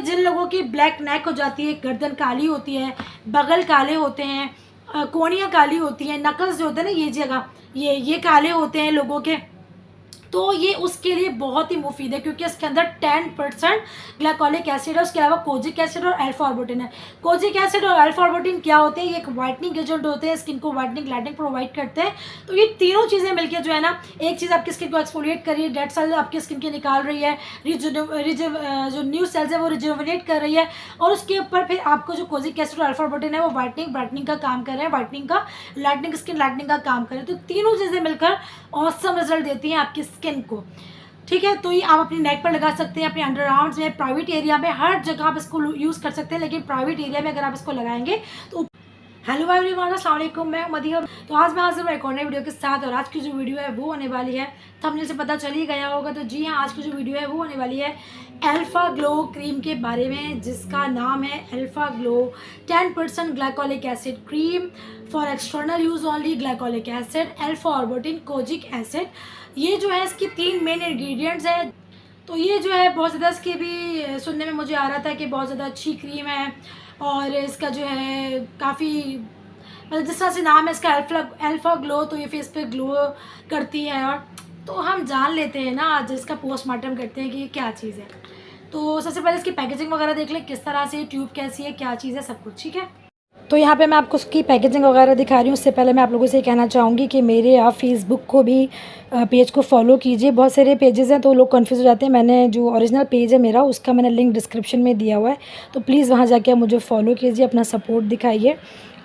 जिन लोगों की ब्लैक नेक हो जाती है, गर्दन काली होती है, बगल काले होते हैं, कोहनियाँ काली होती हैं, नकल्स जो होते हैं ना ये जगह, ये काले होते हैं लोगों के, तो ये उसके लिए बहुत ही मुफीद है क्योंकि इसके अंदर 10% ग्लाइकोलिक एसिड है। उसके अलावा कोजिक एसिड और अल्फा ऑर्बिटिन है। कोजिक एसिड और अल्फा ऑर्बिटिन क्या होते हैं? ये एक वाइटनिंग एजेंट होते हैं, स्किन को वाइटनिंग ग्लैडिंग प्रोवाइड करते हैं। तो ये तीनों चीज़ें मिलकर जो है ना, एक चीज़ आपकी स्किन को एक्सफोलिएट कर रही है, डेड सेल्स आपकी स्किन के निकाल रही है, जो न्यू सेल्स है वो रिजुविनेट कर रही है, और उसके ऊपर फिर आपको जो कोजिक एसिड और अल्फा ऑर्बिटिन है वो वाइटनिंग ब्राइटनिंग का काम कर रहे हैं, वाइटनिंग का, लाइटनिंग, स्किन लाइटनिंग का काम कर रहे हैं। तो तीनों चीज़ें मिलकर ऑसम रिजल्ट देती हैं आपकी स्किन को। ठीक है, तो ये आप अपनी नेक पर लगा सकते हैं, अपने अंडर आर्म्स में, प्राइवेट एरिया में, हर जगह आप इसको यूज़ कर सकते हैं, लेकिन प्राइवेट एरिया में अगर आप इसको लगाएंगे तो। हेलो एवरीवन, अस्सलाम वालेकुम, मैं मदिया। तो आज मैं हाजिर हूँ एक और नई वीडियो के साथ, और आज की जो वीडियो है वो होने वाली है, थंबनेल से पता चल ही गया होगा। तो जी हाँ, आज की जो वीडियो है वो होने वाली है अल्फ़ा ग्लो क्रीम के बारे में, जिसका नाम है alpha glow 10% glycolic acid cream for external use only, glycolic acid, alpha arbutin, kojic acid. ये जो है इसकी 3 मेन इंग्रेडिएंट्स हैं। तो ये जो है बहुत ज़्यादा, इसके भी सुनने में मुझे आ रहा था कि बहुत ज़्यादा अच्छी क्रीम है, और इसका जो है काफ़ी, मतलब जिस तरह से नाम है इसका अल्फ़ा ग्लो, तो ये फेस पे ग्लो करती है। और तो हम जान लेते हैं ना, आज इसका पोस्टमार्टम करते हैं कि ये क्या चीज़ है। तो सबसे पहले इसकी पैकेजिंग वगैरह देख लें, किस तरह से, ट्यूब कैसी है, क्या चीज़ है, सब कुछ। ठीक है, तो यहाँ पे मैं आपको उसकी पैकेजिंग वगैरह दिखा रही हूँ। उससे पहले मैं आप लोगों से कहना चाहूँगी कि मेरे आप फेसबुक को भी पेज को फॉलो कीजिए। बहुत सारे पेजेस हैं तो लोग कंफ्यूज हो जाते हैं। मैंने जो ओरिजिनल पेज है मेरा, उसका मैंने लिंक डिस्क्रिप्शन में दिया हुआ है, तो प्लीज़ वहाँ जाके आप मुझे फॉलो कीजिए, अपना सपोर्ट दिखाइए,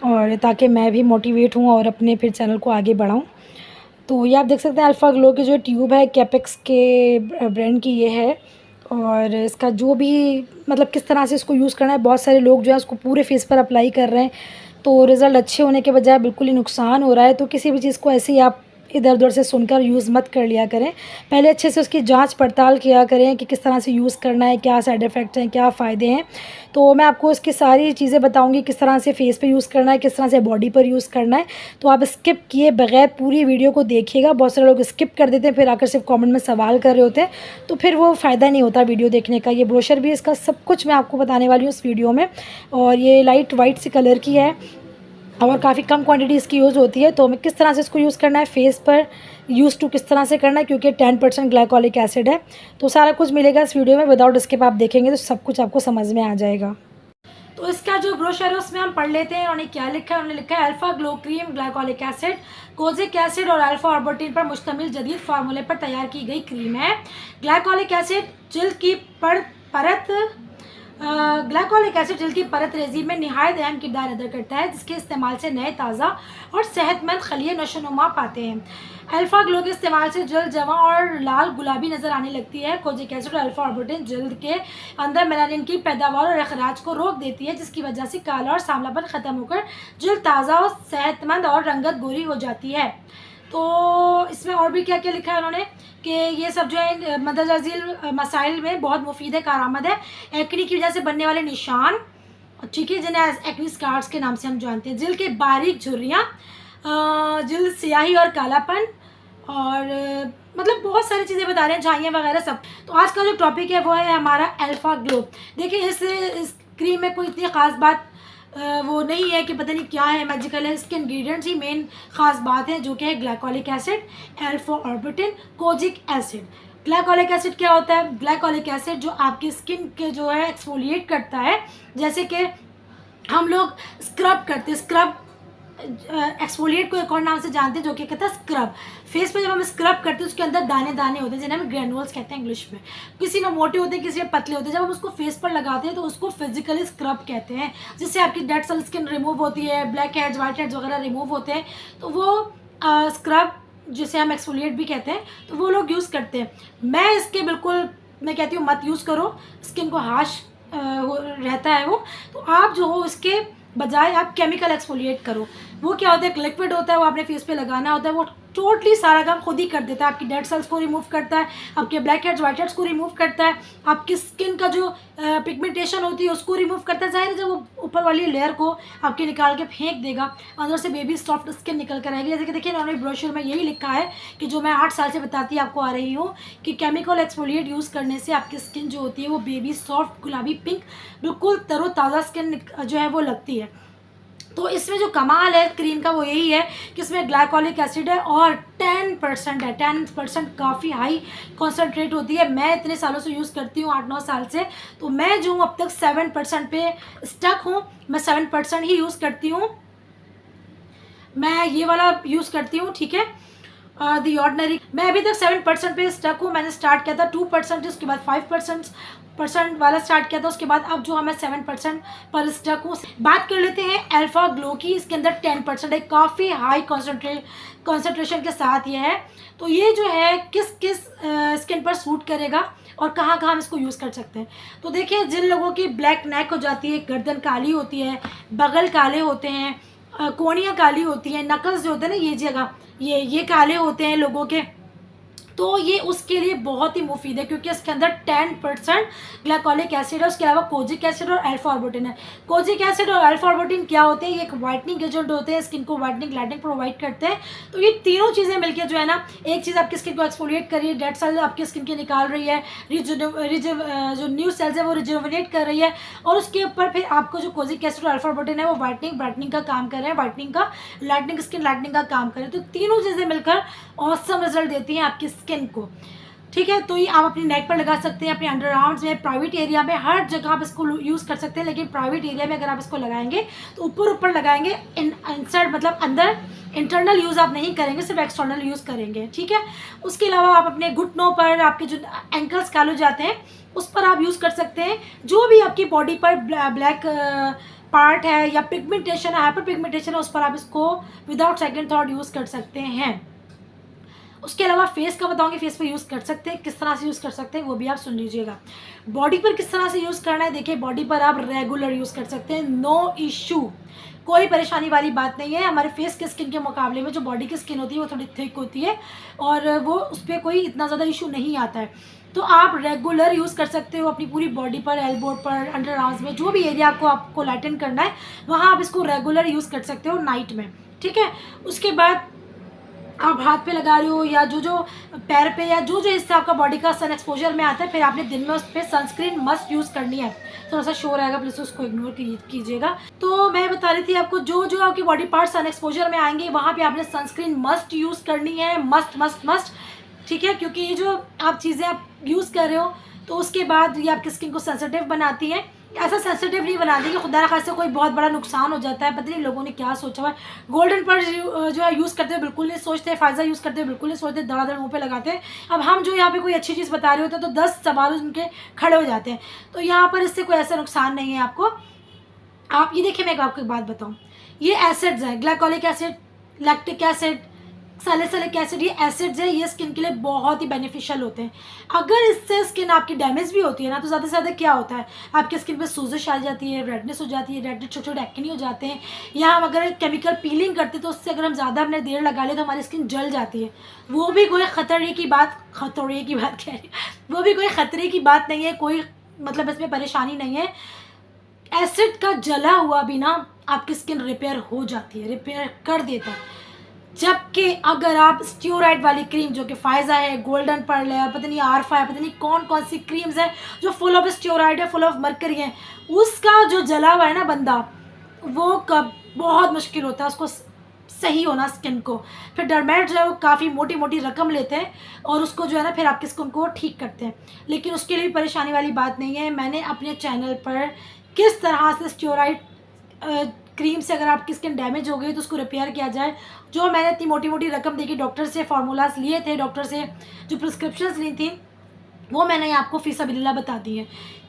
और ताकि मैं भी मोटिवेट हूँ और अपने फिर चैनल को आगे बढ़ाऊँ। तो ये आप देख सकते हैं अल्फ़ा ग्लो की जो ट्यूब है, कैपेक्स के ब्रांड की ये है, और इसका जो भी मतलब किस तरह से इसको यूज़ करना है, बहुत सारे लोग जो है उसको पूरे फेस पर अप्लाई कर रहे हैं, तो रिज़ल्ट अच्छे होने के बजाय बिल्कुल ही नुकसान हो रहा है। तो किसी भी चीज़ को ऐसे ही आप इधर उधर से सुनकर यूज़ मत कर लिया करें, पहले अच्छे से उसकी जांच पड़ताल किया करें कि किस तरह से यूज़ करना है, क्या साइड इफ़ेक्ट्स हैं, क्या फ़ायदे हैं। तो मैं आपको इसकी सारी चीज़ें बताऊंगी, किस तरह से फेस पे यूज़ करना है, किस तरह से बॉडी पर यूज़ करना है। तो आप स्किप किए बगैर पूरी वीडियो को देखिएगा। बहुत सारे लोग स्किप कर देते हैं, फिर आकर सिर्फ कमेंट में सवाल कर रहे होते हैं, तो फिर वो फ़ायदा नहीं होता वीडियो देखने का। ये ब्रोशर भी इसका सब कुछ मैं आपको बताने वाली हूँ इस वीडियो में, और ये लाइट वाइट सी कलर की है और काफ़ी कम क्वांटिटी इसकी यूज़ होती है। तो हमें किस तरह से इसको यूज़ करना है, फेस पर यूज़ टू किस तरह से करना है, क्योंकि 10% ग्लाइकोलिक एसिड है। तो सारा कुछ मिलेगा इस वीडियो में, विदाउट स्किप आप देखेंगे तो सब कुछ आपको समझ में आ जाएगा। तो इसका जो ब्रोशर है उसमें हम पढ़ लेते हैं उन्होंने क्या लिखा है। उन्होंने लिखा है alpha glow cream glycolic acid, kojic acid और अल्फ़ा ऑर्बिटिन पर मुश्तमिल जदीद फार्मूले पर तैयार की गई क्रीम है। ग्लाइकोलिक एसिड जिल्द की ग्लाइकोलिक एसिड जिल्द की परत रेजी में नहायत अहम किरदार अदा करता है, जिसके इस्तेमाल से नए ताज़ा और सेहतमंद खलिए नशोनुमा पाते हैं। अल्फ़ा ग्लो के इस्तेमाल से जल्द जवां और लाल गुलाबी नज़र आने लगती है। कोजिक एसिड और अल्फ़ा ऑर्बिटिन जल्द के अंदर मेलानिन की पैदावार और अखराज को रोक देती है, जिसकी वजह से काला और सांवलापन ख़त्म होकर जल्द ताज़ा और सेहतमंद और रंगत गोरी हो जाती है। तो इसमें और भी क्या क्या लिखा है उन्होंने कि ये सब जो है मदद झील मसाइल में बहुत मुफीद है, कारआमद है। एक्नी की वजह से बनने वाले निशान, ठीक है, जिन्हें एक्नी स्कार्स के नाम से हम जानते हैं, जिल्द के बारीक झुर्रियाँ, जिल्द स्याही और कालापन, और मतलब बहुत सारी चीज़ें बता रहे हैं, झाइयाँ वगैरह सब। तो आज का जो टॉपिक है वो है हमारा अल्फ़ा ग्लो। देखिए इस क्रीम में कोई इतनी ख़ास बात वो नहीं है कि पता नहीं क्या है, मैजिकल है। इसके इंग्रेडिएंट्स ही मेन ख़ास बात है, जो कि है glycolic acid, alpha arbutin, kojic acid. Glycolic acid क्या होता है? ग्लाइकोलिक एसिड जो आपकी स्किन के जो है एक्सफोलिएट करता है, जैसे कि हम लोग स्क्रब करते हैं, स्क्रब एक्सफोलिएट को एक और नाम से जानते हैं जो कि कहता है स्क्रब। फेस पे जब हम स्क्रब करते हैं उसके अंदर दाने दाने होते हैं, जिन्हें हम ग्रेनुल्स कहते हैं इंग्लिश में। किसी में मोटे होते हैं, किसी में पतले होते हैं। जब हम उसको फेस पर लगाते हैं तो उसको फिजिकली स्क्रब कहते हैं, जिससे आपकी डेड सेल स्किन रिमूव होती है, ब्लैक हेड्स, वाइट हेड्स वगैरह रिमूव होते हैं। तो वो स्क्रब जिसे हम एक्सफोलिएट भी कहते हैं, तो वो लोग यूज़ करते हैं। मैं इसके बिल्कुल मैं कहती हूँ मत यूज़ करो, स्किन को हाश रहता है वो। तो आप जो हो उसके बजाय आप केमिकल एक्सफोलिएट करो। वो क्या होता है, एक लिक्विड होता है, वो आपने फेस पे लगाना होता है, वो टोटली सारा काम खुद ही कर देता है। आपकी डेड सेल्स को रिमूव करता है, आपके ब्लैक हेड्स वाइट हेड्स को रिमूव करता है, आपकी स्किन का जो पिगमेंटेशन होती है उसको रिमूव करता है। ज़ाहिर है जब वो ऊपर वाली लेयर को आपके निकाल के फेंक देगा, अंदर से बेबी सॉफ्ट स्किन निकल कर आएगी। जैसे कि देखिए इन्होंने ब्रोशर में यही लिखा है कि जो मैं 8 साल से बताती आपको आ रही हूँ कि केमिकल एक्सफोलिएट यूज़ करने से आपकी स्किन जो होती है वो बेबी सॉफ्ट गुलाबी पिंक बिल्कुल तरोताज़ा स्किन जो है वो लगती है। तो इसमें जो कमाल है क्रीम का वो यही है कि इसमें ग्लाइकोलिक एसिड है और 10% है। 10% काफ़ी हाई कॉन्सेंट्रेट होती है। मैं इतने सालों से यूज़ करती हूँ, 8-9 साल से, तो मैं जो हूँ अब तक 7% पे स्टक हूँ। मैं 7% ही यूज़ करती हूँ, मैं ये वाला यूज़ करती हूँ, ठीक है, दी ऑर्डिनरी। मैं अभी तक 7% पे स्टक हूँ। मैंने स्टार्ट किया था 2%, उसके बाद 5% वाला स्टार्ट किया था, उसके बाद अब जो मैं 7% पर स्टक हूँ। बात कर लेते हैं अल्फ़ा ग्लो की। इसके अंदर 10% है, काफ़ी हाई कॉन्सेंट्रेशन के साथ ये है। तो ये जो है किस किस स्किन पर सूट करेगा और कहाँ कहाँ हम इसको यूज़ कर सकते हैं। तो देखिए जिन लोगों की ब्लैक नेक हो जाती है, गर्दन काली होती है, बगल काले होते हैं, कोहनियाँ काली होती हैं, नकल्स जो होते हैं ना ये जगह, ये काले होते हैं लोगों के, तो ये उसके लिए बहुत ही मुफीद है क्योंकि इसके अंदर 10% ग्लाइकोलिक एसिड है। उसके अलावा कोजिक एसिड और अल्फा ऑर्बिटिन है। कोजिक एसिड और अल्फा ऑर्बिटिन क्या होते हैं, ये एक वाइटनिंग एजेंट होते हैं, स्किन को वाइटनिंग ग्लैडनिंग प्रोवाइड करते हैं। तो ये तीनों चीज़ें मिलकर जो है ना, एक चीज़ आपकी स्किन को एक्सफोलिएट कर रही है, डेड सेल आपकी स्किन के निकाल रही है, जो न्यू सेल्स है वो रिजुविनेट कर रही है, और उसके ऊपर फिर आपको जो कोजिक एसिड और अल्फा ऑर्बिटिन है वो वाइटनिंग ब्राइटनिंग का काम कर रहे हैं, वाइटनिंग का, लाइटनिंग स्किन लाइटनिंग का काम कर रहे हैं। तो तीनों चीज़ें मिलकर ऑसम रिजल्ट देती हैं आपकी स्किन को, ठीक है। तो ये आप अपनी नेक पर लगा सकते हैं, अपने अंडर आर्म्स में, प्राइवेट एरिया में, हर जगह आप इसको यूज़ कर सकते हैं। लेकिन प्राइवेट एरिया में अगर आप इसको लगाएंगे तो ऊपर लगाएंगे, इनसाइड मतलब अंदर इंटरनल यूज़ आप नहीं करेंगे, सिर्फ एक्सटर्नल यूज़ करेंगे, ठीक है। उसके अलावा आप अपने घुटनों पर, आपके जो एंकल्स काले जाते हैं उस पर आप यूज़ कर सकते हैं। जो भी आपकी बॉडी पर ब्लैक पार्ट है या पिगमेंटेशन है, हाइपर पिगमेंटेशन है, उस पर आप इसको विदाउट सेकेंड थॉट यूज़ कर सकते हैं। उसके अलावा फेस का बताऊंगी, फेस पे यूज़ कर सकते हैं, किस तरह से यूज़ कर सकते हैं वो भी आप सुन लीजिएगा। बॉडी पर किस तरह से यूज़ करना है, देखिए बॉडी पर आप रेगुलर यूज़ कर सकते हैं, नो इशू, कोई परेशानी वाली बात नहीं है। हमारे फेस के स्किन के मुकाबले में जो बॉडी की स्किन होती है वो थोड़ी थिक होती है और वो उस पर कोई इतना ज़्यादा इशू नहीं आता है। तो आप रेगुलर यूज़ कर सकते हो अपनी पूरी बॉडी पर, एल्बो पर, अंडर आर्म्स में, जो भी एरिया आपको लाइटन करना है वहाँ आप इसको रेगुलर यूज़ कर सकते हो नाइट में, ठीक है। उसके बाद आप हाथ पे लगा रहे हो या जो पैर पे या जो हिस्सा आपका बॉडी का सन एक्सपोजर में आता है, फिर आपने दिन में उस पर सनस्क्रीन मस्ट यूज़ करनी है। थोड़ा सा शोर आएगा, प्लीज़ उसको इग्नोर कीजिएगा। तो मैं बता रही थी आपको, जो आपकी बॉडी पार्ट सन एक्सपोजर में आएंगे वहाँ पे आपने सनस्क्रीन मस्ट यूज़ करनी है, मस्ट, ठीक है। क्योंकि ये जो आप चीज़ें आप यूज़ कर रहे हो तो उसके बाद ये आपकी स्किन को सेंसिटिव बनाती है। ऐसा सेंसिटिव नहीं बनाती कि खुदा न खास्ता कोई बहुत बड़ा नुकसान हो जाता है। पता नहीं लोगों ने क्या सोचा हुआ है। गोल्डन पर जो है यूज़ करते हुए बिल्कुल नहीं सोचते, फायजा यूज़ करते हुए बिल्कुल नहीं सोचते, धड़ाधड़ मुँह पे लगाते हैं। अब हम जो यहाँ पे कोई अच्छी चीज़ बता रहे होते हैं तो 10 सवाल उनके खड़े हो जाते हैं। तो यहाँ पर इससे कोई ऐसा नुकसान नहीं है आपको। आप ये देखिए, मैं आपको एक बात बताऊँ, ये एसिड्स हैं, glycolic acid, lactic acid, salicylic acid, ये एसिड्स है, ये स्किन के लिए बहुत ही बेनिफिशियल होते हैं। अगर इससे स्किन आपकी डैमेज भी होती है ना, तो ज़्यादा से ज़्यादा क्या होता है, आपकी स्किन पे सूजश आ जाती है, रेडनेस हो जाती है, रेड छोटे छोटे एक्ने हो जाते हैं। या हम अगर केमिकल पीलिंग करते तो उससे अगर हम ज़्यादा हमने देर लगा ले तो हमारी स्किन जल जाती है। वो भी कोई खतरे की बात कह रही, वो भी कोई खतरे की बात नहीं है, कोई मतलब इसमें परेशानी नहीं है। एसिड का जला हुआ भी ना आपकी स्किन रिपेयर हो जाती है, रिपेयर कर देता है। जबकि अगर आप स्टीरोइड वाली क्रीम, जो कि फायजा है, गोल्डन पर्ल है, पता नहीं आरफा है, पता नहीं कौन कौन सी क्रीम्स हैं जो फुल ऑफ स्टीरोइड है, फुल ऑफ मरकरी है, उसका जो जला हुआ है ना बंदा, वो कब बहुत मुश्किल होता है उसको सही होना स्किन को। फिर डरमेट जो है वो काफ़ी मोटी मोटी रकम लेते हैं और उसको जो है ना फिर आपकी स्किन को ठीक करते हैं। लेकिन उसके लिए भी परेशानी वाली बात नहीं है। मैंने अपने चैनल पर किस तरह से स्टीरोइड क्रीम से अगर आपकी स्किन डैमेज हो गई तो उसको रिपेयर किया जाए, जो मैंने इतनी मोटी मोटी रकम देखी, डॉक्टर से फार्मूलाज लिए थे, डॉक्टर से जो प्रिस्क्रिप्शंस ली थी, वो मैंने आपको फीसबिल्लाह बता दी है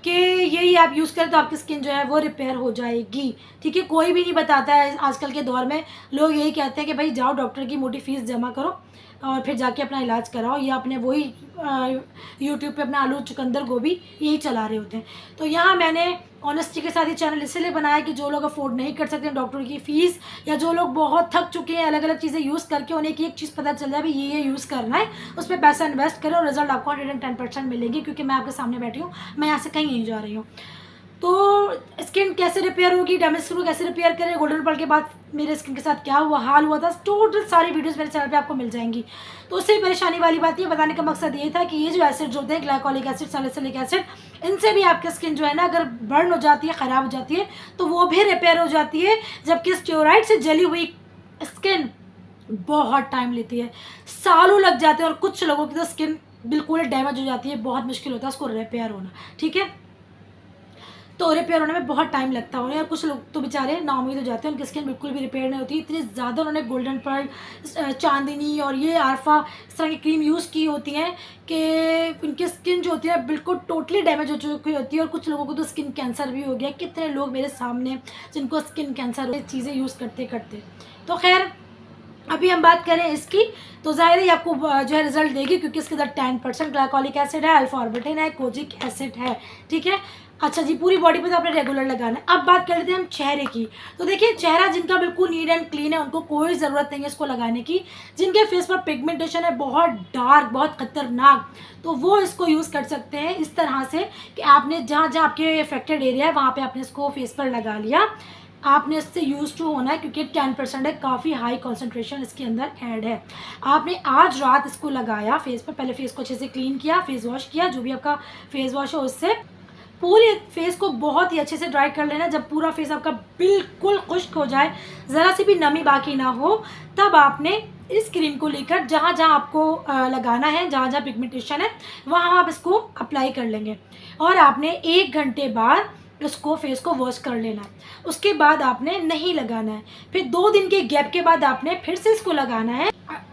कि यही आप यूज़ करें तो आपकी स्किन जो है वो रिपेयर हो जाएगी, ठीक है। कोई भी नहीं बताता है आजकल के दौर में, लोग यही कहते हैं कि भाई जाओ डॉक्टर की मोटी फ़ीस जमा करो, और फिर जाके अपना इलाज कराओ, या अपने वही यूट्यूब पे अपना आलू चुकंदर गोभी यही चला रहे होते हैं। तो यहाँ मैंने ऑनेस्टी के साथ ये चैनल इसलिए बनाया कि जो लोग अफोर्ड नहीं कर सकते डॉक्टर की फ़ीस, या जो लोग बहुत थक चुके हैं अलग अलग चीज़ें यूज़ करके, उन्हें एक चीज़ पता चल जाए भी ये यूज़ करना है, उस पर पैसा इन्वेस्ट करो और रिजल्ट आपको 110% मिलेंगे। क्योंकि मैं आपके सामने बैठी हूँ, मैं यहाँ से कहीं नहीं जा रही हूँ। तो स्किन कैसे रिपेयर होगी, डैमेज स्किन को कैसे रिपेयर करें, गोल्डन पल के बाद मेरे स्किन के साथ क्या हुआ हाल हुआ था, टोटल सारी वीडियोस मेरे चैनल पे आपको मिल जाएंगी। तो उससे परेशानी वाली बात ये बताने का मकसद ये था कि ये जो एसिड होते हैं, ग्लाइकोलिक एसिड, सैलिसिलिक एसिड, इनसे भी आपकी स्किन जो है ना अगर बर्न हो जाती है, ख़राब हो जाती है, तो वो भी रिपेयर हो जाती है। जबकि स्टेरॉइड से जली हुई स्किन बहुत टाइम लेती है, सालों लग जाते हैं, और कुछ लोगों की तो स्किन बिल्कुल डैमेज हो जाती है, बहुत मुश्किल होता है उसको रिपेयर होना। ठीक है, तो रिपेयर होने में बहुत टाइम लगता है। और कुछ लोग तो बेचारे नाउमीद हो जाते हैं, उनकी स्किन बिल्कुल भी रिपेयर नहीं होती। इतनी ज़्यादा उन्होंने गोल्डन पर्ल, चांदनी और ये आरफा इस तरह की क्रीम यूज़ की होती हैं कि उनकी स्किन जो होती है बिल्कुल टोटली डैमेज हो चुकी होती है। और कुछ लोगों को तो स्किन कैंसर भी हो गया। कितने लोग मेरे सामने जिनको स्किन कैंसर हो, चीज़ें यूज़ करते करते। तो खैर अभी हम बात करें इसकी, तो ज़ाहिर है आपको जो है रिजल्ट देगी, क्योंकि इसके अंदर 10% ग्लाइकोलिक एसिड है, अल्फा ऑर्बिटिन है, कोजिक एसिड है। ठीक है, अच्छा जी, पूरी बॉडी पे तो आपने रेगुलर लगाना है। अब बात कर लेते हैं हम चेहरे की। तो देखिए, चेहरा जिनका बिल्कुल नीट एंड क्लीन है उनको कोई ज़रूरत नहीं है इसको लगाने की। जिनके फेस पर पिगमेंटेशन है बहुत डार्क, बहुत खतरनाक, तो वो इसको यूज़ कर सकते हैं इस तरह से कि आपने जहाँ जहाँ आपके अफेक्टेड एरिया है वहाँ पर आपने इसको फेस पर लगा लिया। आपने इससे यूज़ टू होना है, क्योंकि 10% है, काफ़ी हाई कॉन्सेंट्रेशन इसके अंदर ऐड है। आपने आज रात इसको लगाया फेस पर, पहले फेस को अच्छे से क्लीन किया, फेस वॉश किया, जो भी आपका फेस वॉश हो उससे पूरे फेस को बहुत ही अच्छे से ड्राई कर लेना। जब पूरा फेस आपका बिल्कुल खुश्क हो जाए, ज़रा सी भी नमी बाकी ना हो, तब आपने इस क्रीम को लेकर जहाँ जहाँ आपको लगाना है, जहाँ जहाँ पिगमेंटेशन है, वहाँ आप इसको अप्लाई कर लेंगे। और आपने 1 घंटे बाद उसको फेस को वॉश कर लेना है। उसके बाद आपने नहीं लगाना है। फिर 2 दिन के गैप के बाद आपने फिर से इसको लगाना है,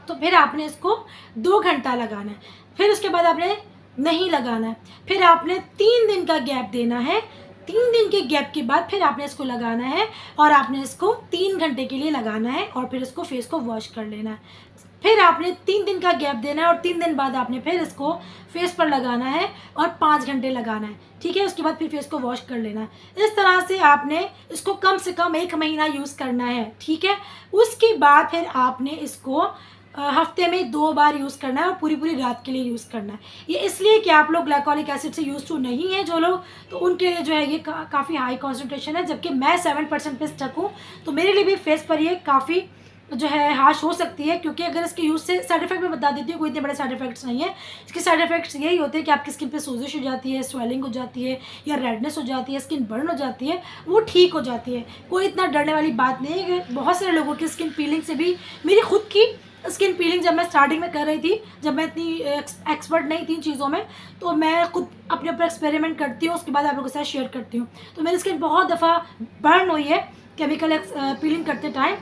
तो फिर आपने इसको 2 घंटा लगाना है। फिर उसके बाद आपने नहीं लगाना है। फिर आपने 3 दिन का गैप देना है। 3 दिन के गैप के बाद फिर आपने इसको लगाना है, और आपने इसको 3 घंटे के लिए लगाना है, और फिर इसको फेस को वॉश कर लेना है। फिर आपने 3 दिन का गैप देना है, और 3 दिन बाद आपने फिर इसको फेस पर लगाना है और 5 घंटे लगाना है। ठीक है, उसके बाद फिर फेस को वॉश कर लेना है। इस तरह से आपने इसको कम से कम 1 महीना यूज़ करना है। ठीक है, उसके बाद फिर आपने इसको हफ्ते में 2 बार यूज़ करना है, और पूरी पूरी रात के लिए यूज़ करना है। ये इसलिए कि आप लोग ग्लाइकोलिक एसिड से यूज़ टू नहीं है जो लोग, तो उनके लिए जो है ये काफ़ी हाई कॉन्सेंट्रेशन है। जबकि मैं 7% पे स्टक हूँ, तो मेरे लिए भी फेस पर ये काफ़ी जो है हाश हो सकती है। क्योंकि अगर इसके यूज़ से साइड इफेक्ट मैं बता देती हूँ, कोई इतने बड़े साइड इफेक्ट्स नहीं है। इसके साइड इफेक्ट्स यही होते हैं कि आपकी स्किन पे सोजिश हो जाती है, स्वेलिंग हो जाती है, या रेडनेस हो जाती है, स्किन बर्न हो जाती है, वो ठीक हो जाती है। कोई इतना डरने वाली बात नहीं है। कि बहुत सारे लोगों की स्किन पीलिंग से भी, मेरी खुद की स्किन पीलिंग जब मैं स्टार्टिंग में कर रही थी, जब मैं इतनी एक्सपर्ट नहीं थी चीज़ों में, तो मैं खुद अपने ऊपर एक्सपेरिमेंट करती हूँ, उसके बाद आप लोगों के साथ शेयर करती हूँ। तो मेरी स्किन बहुत दफ़ा बर्न हुई है केमिकल पीलिंग करते टाइम।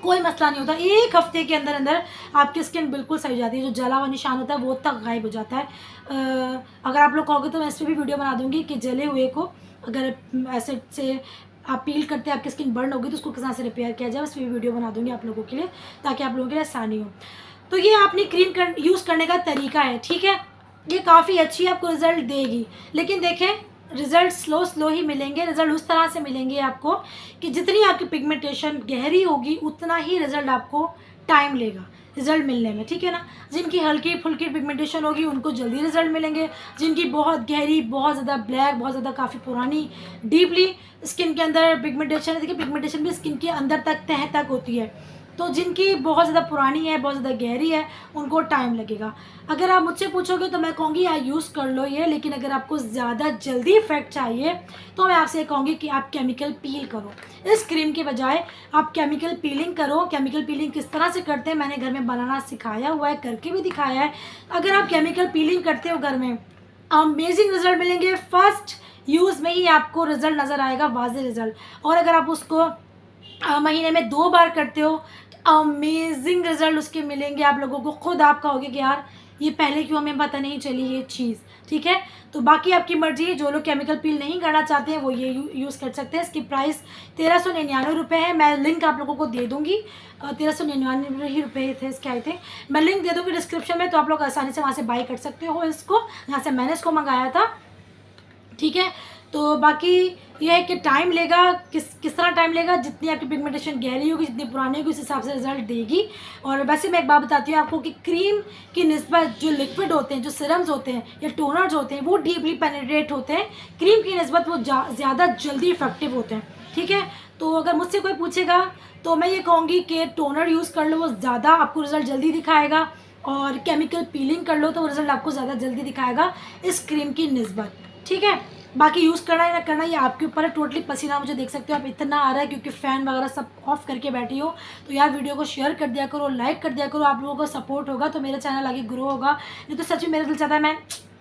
कोई मसला नहीं होता, 1 हफ्ते के अंदर अंदर आपकी स्किन बिल्कुल सही हो जाती है। जो जला हुआ निशान होता है वो तक गायब हो जाता है। अगर आप लोग कहोगे तो मैं इस पर भी वीडियो बना दूँगी कि जले हुए को अगर एसिड से आप पील करते हैं, आपकी स्किन बर्न होगी, तो उसको किस तरह से रिपेयर किया जाए, उस पर भी वीडियो बना दूँगी आप लोगों के लिए, ताकि आप लोगों के लिए आसानी हो। तो ये आपने क्रीम यूज़ करने का तरीका है। ठीक है, ये काफ़ी अच्छी आपको रिज़ल्ट देगी। लेकिन देखें, रिज़ल्ट स्लो ही मिलेंगे। रिज़ल्ट उस तरह से मिलेंगे आपको कि जितनी आपकी पिगमेंटेशन गहरी होगी, उतना ही रिज़ल्ट आपको टाइम लेगा रिज़ल्ट मिलने में। ठीक है ना, जिनकी हल्की फुल्की पिगमेंटेशन होगी उनको जल्दी रिज़ल्ट मिलेंगे। जिनकी बहुत गहरी, बहुत ज़्यादा ब्लैक, बहुत ज़्यादा काफ़ी पुरानी डीपली स्किन के अंदर पिगमेंटेशन है, देखिए पिगमेंटेशन भी स्किन के अंदर तक, तह तक होती है, तो जिनकी बहुत ज़्यादा पुरानी है, बहुत ज़्यादा गहरी है, उनको टाइम लगेगा। अगर आप मुझसे पूछोगे तो मैं कहूँगी यार यूज़ कर लो ये। लेकिन अगर आपको ज़्यादा जल्दी इफेक्ट चाहिए तो मैं आपसे कहूँगी कि आप केमिकल पील करो। इस क्रीम के बजाय आप केमिकल पीलिंग करो। केमिकल पीलिंग किस तरह से करते हैं मैंने घर में बनाना सिखाया हुआ है, करके भी दिखाया है। अगर आप केमिकल पीलिंग करते हो घर में, अमेजिंग रिज़ल्ट मिलेंगे। फर्स्ट यूज़ में ही आपको रिज़ल्ट नज़र आएगा, वाज़ेह रिज़ल्ट। और अगर आप उसको महीने में 2 बार करते हो, अमेजिंग रिज़ल्ट उसके मिलेंगे आप लोगों को। खुद आप कहोगे कि यार ये पहले क्यों हमें पता नहीं चली ये चीज़। ठीक है। तो बाकी आपकी मर्जी है, जो लोग केमिकल पील नहीं करना चाहते हैं वो ये यूज़ कर सकते हैं। इसकी प्राइस 1399 रुपये है। मैं लिंक आप लोगों को दे दूँगी, 1399 ही रुपये थे इसके आए थे। मैं लिंक दे दूँगी डिस्क्रिप्शन में, तो आप लोग आसानी से वहाँ से बाई कर सकते हो इसको, जहाँ से मैंने इसको मंगाया था, ठीक है। तो बाकी ये है कि टाइम लेगा, किस तरह टाइम लेगा, जितनी आपकी पिगमेंटेशन गहरी होगी, जितनी पुरानी होगी, उस हिसाब से रिजल्ट देगी। और वैसे मैं एक बात बताती हूँ आपको कि क्रीम की निस्बत जो लिक्विड होते हैं, जो सिरम्स होते हैं या टोनर्स होते हैं, वो डीपली पेनिट्रेट होते हैं। क्रीम की निस्बत वो ज़्यादा जल्दी इफेक्टिव होते हैं, ठीक है। तो अगर मुझसे कोई पूछेगा तो मैं ये कहूँगी कि टोनर यूज़ कर लो, वो ज़्यादा आपको रिज़ल्ट जल्दी दिखाएगा, और केमिकल पीलिंग कर लो तो वो रिज़ल्ट आपको ज़्यादा जल्दी दिखाएगा इस क्रीम की निस्बत, ठीक है। बाकी यूज़ करना या ना करना ये आपके ऊपर है। टोटली पसीना मुझे देख सकते हो आप, इतना आ रहा है क्योंकि फ़ैन वगैरह सब ऑफ करके बैठी हो। तो यार वीडियो को शेयर कर दिया करो, लाइक कर दिया करो, आप लोगों का सपोर्ट होगा तो मेरा चैनल आगे ग्रो होगा। नहीं तो सच में मेरा दिल चाहता है मैं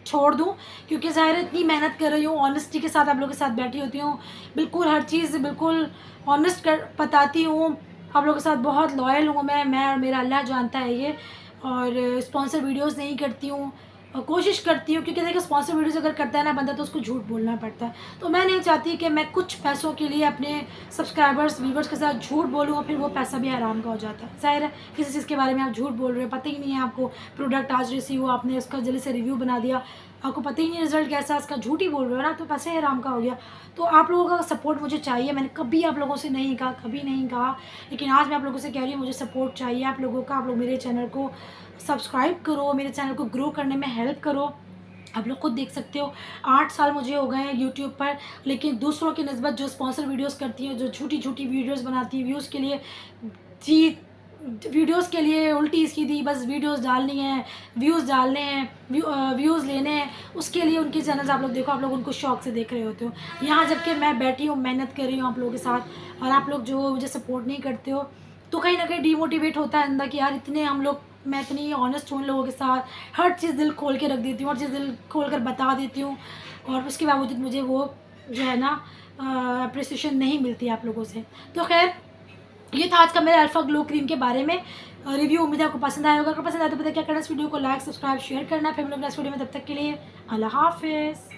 छोड़ दूँ, क्योंकि ज़ाहिर इतनी मेहनत कर रही हूँ, ऑनेस्टी के साथ आप लोगों के साथ बैठी होती हूँ, बिल्कुल हर चीज़ बिल्कुल ऑनेस्ट कर बताती हूँ, आप लोगों के साथ बहुत लॉयल हूँ मैं और मेरा अल्लाह जानता है ये। और स्पॉन्सर वीडियोज़ नहीं करती हूँ, कोशिश करती हूँ, क्योंकि देखिए स्पॉन्सर वीडियोज़ अगर करता है ना बंदा तो उसको झूठ बोलना पड़ता है। तो मैं नहीं चाहती कि मैं कुछ पैसों के लिए अपने सब्सक्राइबर्स व्यूवर्स के साथ झूठ बोलूँ और फिर वो पैसा भी हराम का हो जाता है। ज़ाहिर है किसी चीज़ के बारे में आप झूठ बोल रहे हो, पता ही नहीं है आपको, प्रोडक्ट आज रिसीव हुआ, आपने उसका जल्दी से रिव्यू बना दिया, आपको पता ही नहीं रिजल्ट कैसा है, उसका झूठ ही बोल रहे हो ना, तो पैसे हराम का हो गया। तो आप लोगों का सपोर्ट मुझे चाहिए। मैंने कभी आप लोगों से नहीं कहा, कभी नहीं कहा, लेकिन आज मैं आप लोगों से कह रही हूँ मुझे सपोर्ट चाहिए आप लोगों का। आप लोग मेरे चैनल को सब्सक्राइब करो, मेरे चैनल को ग्रो करने में हेल्प करो। आप लोग खुद देख सकते हो 8 साल मुझे हो गए हैं यूट्यूब पर, लेकिन दूसरों की निस्बत जो स्पॉन्सर वीडियोस करती हैं, जो झूठी झूठी वीडियोस बनाती हैं व्यूज़ के लिए, जी वीडियोस के लिए उल्टी सीधी बस वीडियोस डालनी है, व्यूज़ डालने हैं, व्यूज़ लेने हैं, उसके लिए उनके चैनल्स आप लोग देखो, आप लोग उनको शौक से देख रहे होते हो। यहाँ जबकि मैं बैठी हूँ, मेहनत कर रही हूँ आप लोगों के साथ, और आप लोग जो मुझे सपोर्ट नहीं करते हो, तो कहीं ना कहीं डीमोटिवेट होता है अंदर कि यार इतने हम लोग, मैं इतनी ऑनेस्ट हूँ लोगों के साथ, हर चीज़ दिल खोल के रख देती हूँ, हर चीज़ दिल खोल कर बता देती हूँ, और उसके बावजूद मुझे वो जो है ना अप्रिसिएशन नहीं मिलती आप लोगों से। तो खैर ये था आज का मेरा अल्फ़ा ग्लो क्रीम के बारे में रिव्यू। उम्मीद है आपको पसंद आया होगा। अगर पसंद आया तो पता क्या करना, इस वीडियो को लाइक सब्सक्राइब शेयर करना। फिर मिलूंगा नेक्स्ट वीडियो में, तब तक के लिए अल्लाह हाफिज़।